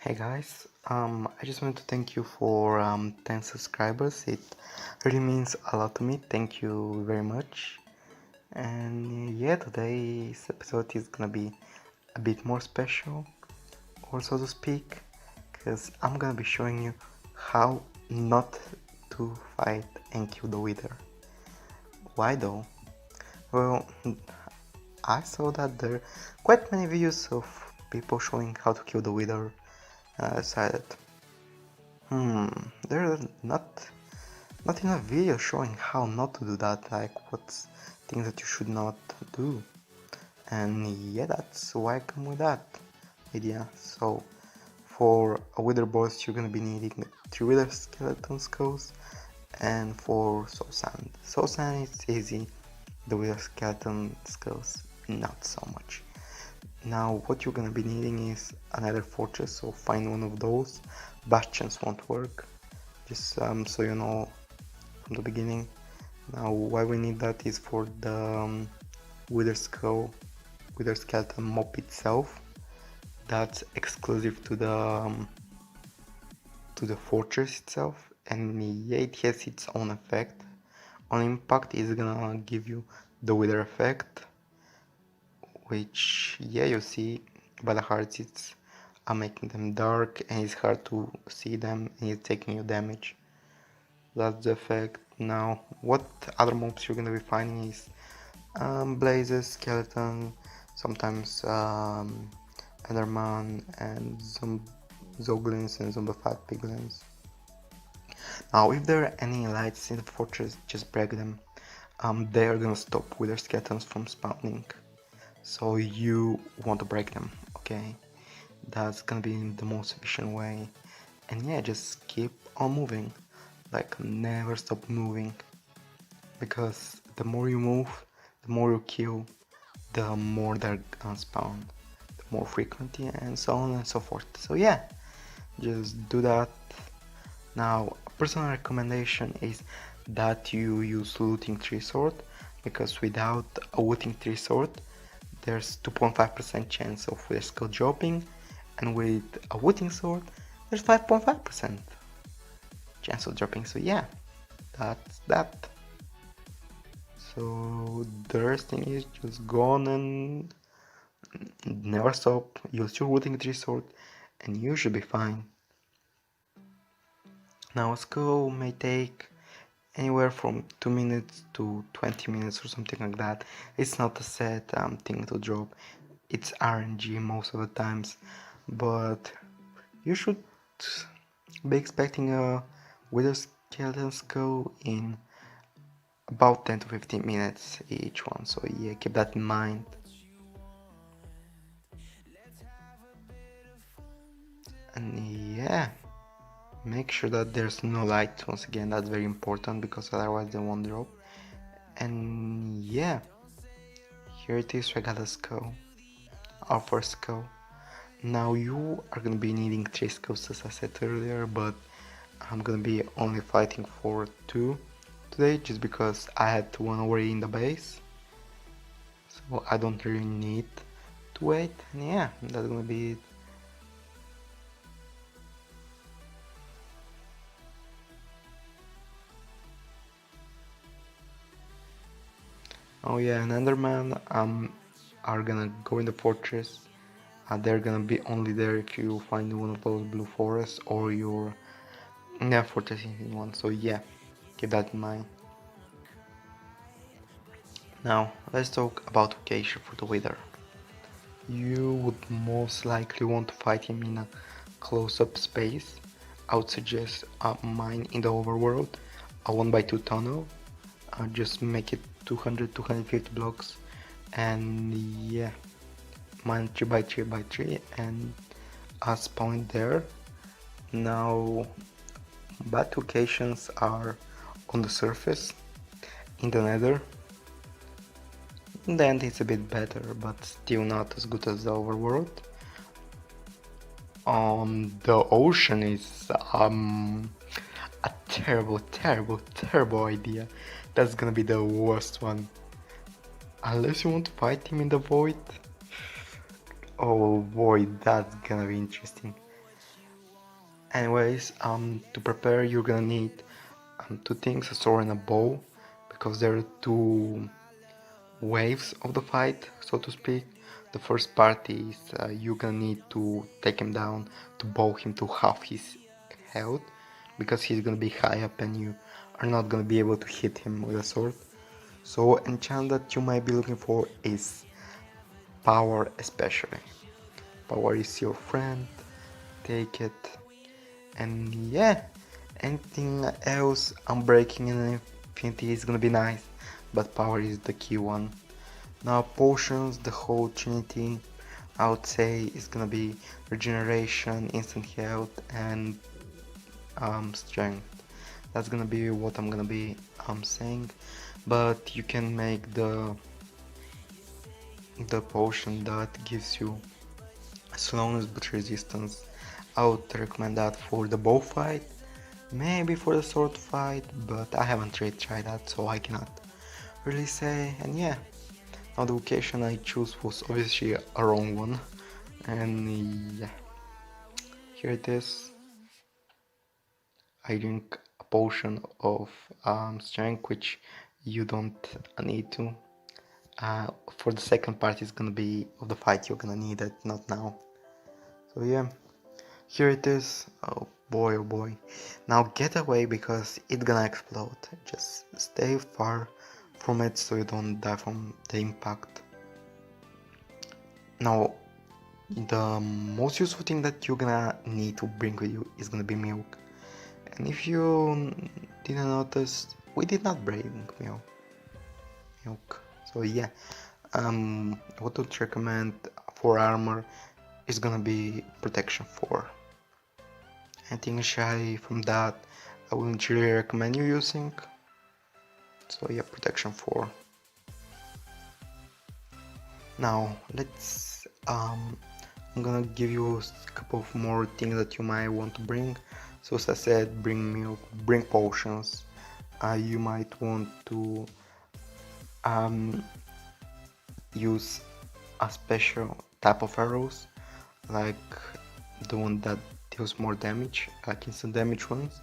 Hey guys, I just wanted to thank you for 10 subscribers. It really means a lot to me. Thank you very much. And yeah, today's episode is gonna be a bit more special, or so to speak, because I'm gonna be showing you how not to fight and kill the wither. Why though? Well, I saw that there are quite many videos of people showing how to kill the wither. I decided, there's not enough video showing how not to do that, like what's things that you should not do. And yeah, that's why I come with that idea. So for a wither boss, you're gonna be needing 3 wither skeleton skulls, and for soul sand. Soul sand is easy, the wither skeleton skulls not so much. Now what you're gonna be needing is another fortress, so find one of those. Bastions won't work, just so you know from the beginning. Now why we need that is for the wither skeleton mob itself. That's exclusive to the fortress itself, and yeah, it has its own effect. On impact it's gonna give you the wither effect, which yeah, you see by the hearts it's making them dark and it's hard to see them and it's taking you damage. That's the effect. Now what other mobs you're gonna be finding is blazes, skeleton, sometimes enderman and zoglins and zombified piglins. Now if there are any lights in the fortress, just break them. They are gonna stop wither skeletons from spawning, so you want to break them, okay? That's gonna be the most efficient way. And yeah, just keep on moving, like never stop moving, because the more you move, the more you kill, the more they're gonna spawn, the more frequently, and so on and so forth. So yeah, just do that. Now a personal recommendation is that you use looting tree sword, because without a looting tree sword there's 2.5% chance of their skill dropping, and with a looting sword there's 5.5% chance of dropping. So yeah, that's that. So the rest thing is just go on and never stop, use your looting tree sword and you should be fine. Now a skill may take anywhere from 2 minutes to 20 minutes or something like that. It's not a set thing to drop, it's RNG most of the times, but you should be expecting a wither skeleton skill in about 10 to 15 minutes each one, so yeah, keep that in mind. And yeah, make sure that there's no light, once again that's very important, because otherwise they won't drop. And yeah, here it is, Regala skull, our first skull. Now you are gonna be needing 3 skulls as I said earlier, but I'm gonna be only fighting for 2 today, just because I had one already in the base, so I don't really need to wait. And yeah, that's gonna be it. Oh yeah, and Enderman are gonna go in the fortress. They're gonna be only there if you find one of those blue forests or your fortress in one. So yeah, keep that in mind. Now let's talk about location for the wither. You would most likely want to fight him in a close-up space. I would suggest a mine in the overworld, a 1x2 tunnel. Just make it 200-250 blocks, and yeah, mine 3x3x3 and spawn there. Now bad locations are on the surface, in the nether. In the end it's a bit better, but still not as good as the overworld. The ocean is a terrible idea. That's gonna be the worst one. Unless you want to fight him in the void. Oh boy, that's gonna be interesting. Anyways, to prepare you're gonna need two things, a sword and a bow, because there are two waves of the fight, so to speak. The first part is you're gonna need to take him down, to bow him to half his health, because he's gonna be high up and you are not gonna be able to hit him with a sword. So enchant that you might be looking for is power, especially. Power is your friend, take it. And yeah, anything else unbreaking and infinity is gonna be nice, but power is the key one. Now potions, the whole trinity, I would say is gonna be regeneration, instant health, and strength. That's gonna be what I'm gonna be saying, but you can make the potion that gives you slowness but resistance. I would recommend that for the bow fight, maybe for the sword fight, but I haven't really tried that, so I cannot really say. And yeah, now the location I chose was obviously a wrong one, and yeah, here it is. I drink a potion of strength, which you don't need to. For the second part is gonna be of the fight, you're gonna need it, not now. So yeah, here it is. Oh boy, oh boy. Now get away because it's gonna explode. Just stay far from it so you don't die from the impact. Now, the most useful thing that you're gonna need to bring with you is gonna be milk. And if you didn't notice, we did not bring milk. So yeah, what I would recommend for armor is gonna be protection 4. Anything shy from that, I wouldn't really recommend you using. So yeah, protection 4. Now let's I'm gonna give you a couple of more things that you might want to bring. So as I said, bring milk, bring potions. You might want to use a special type of arrows, like the one that deals more damage, like instant damage ones,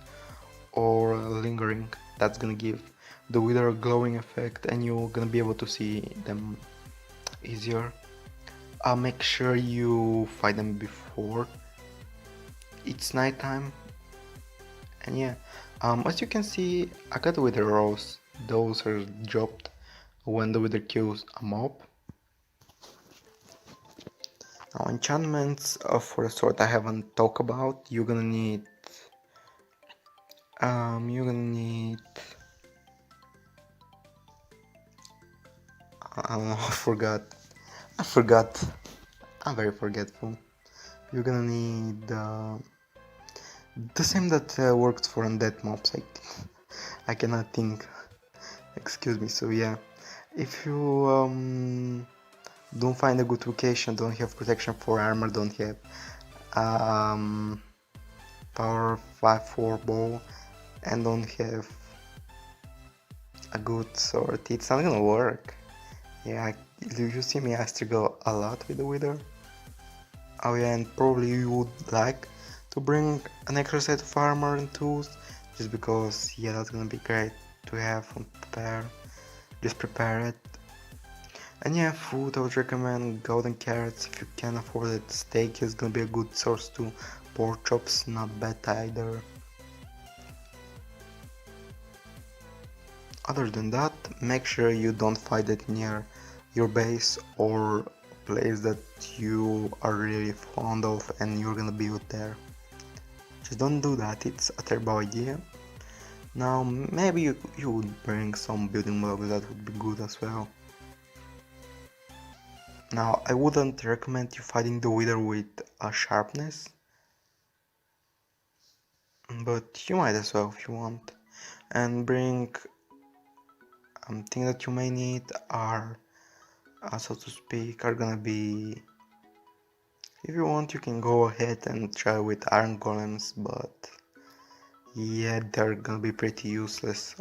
or lingering. That's gonna give the wither a glowing effect and you're gonna be able to see them easier. Make sure you fight them before it's nighttime. And yeah, as you can see, I got the wither arrows. Those are dropped when the wither kills a mob. Now enchantments for the sword I haven't talked about. You're gonna need I I forgot. I'm very forgetful. You're gonna need the same that works for undead mobs. I cannot think. Excuse me. So yeah, if you don't find a good location, don't have protection for armor, don't have power 5-4 bow, and don't have a good sword, it's not gonna work. Yeah, you see me, I struggle a lot with the wither. Oh yeah, and probably you would like to bring an extra set of armor and tools, just because yeah, that's gonna be great to have and prepare. Just prepare it. And yeah, food I would recommend golden carrots if you can afford it. Steak is gonna be a good source too. Pork chops, not bad either. Other than that, make sure you don't fight it near your base or place that you are really fond of and you're gonna build there. Just don't do that, it's a terrible idea. Now maybe you would bring some building blocks, that would be good as well. Now I wouldn't recommend you fighting the wither with a sharpness, but you might as well if you want. And bring things that you may need are, so to speak, are gonna be, if you want you can go ahead and try with iron golems, but yeah, they're gonna be pretty useless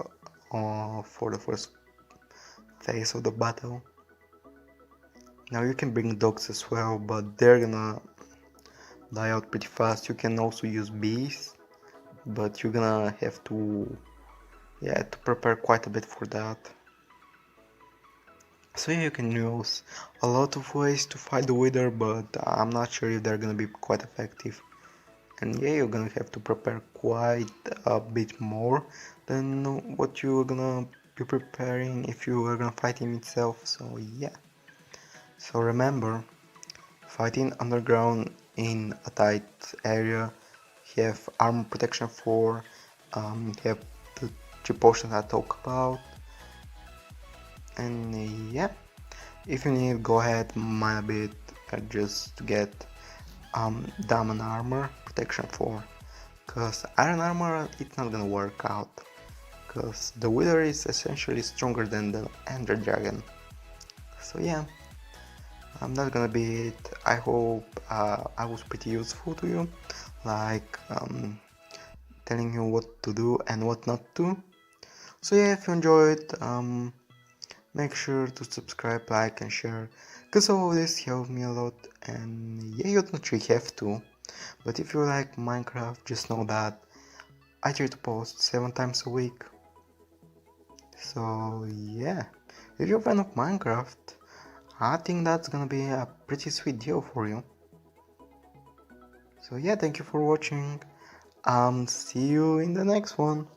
for the first phase of the battle. Now you can bring dogs as well, but they're gonna die out pretty fast. You can also use bees, but you're gonna have to, yeah, to prepare quite a bit for that. So yeah, you can use a lot of ways to fight the wither, but I'm not sure if they're gonna be quite effective. And yeah, you're gonna have to prepare quite a bit more than what you're gonna be preparing if you are gonna fight him itself. So yeah. So remember, fighting underground in a tight area, you have armor protection 4, you have the 3 potions I talk about, and yeah, if you need, go ahead, mine a bit, just to get diamond armor protection 4, cause iron armor it's not gonna work out, cause the wither is essentially stronger than the ender dragon. So yeah. That's gonna be it. I hope I was pretty useful to you, like telling you what to do and what not to. So yeah, if you enjoyed, make sure to subscribe, like and share, cause all of this helps me a lot. And yeah, you don't really have to, but if you like Minecraft, just know that I try to post 7 times a week. So yeah, if you're a fan of Minecraft, I think that's gonna be a pretty sweet deal for you. So yeah, thank you for watching. See you in the next one.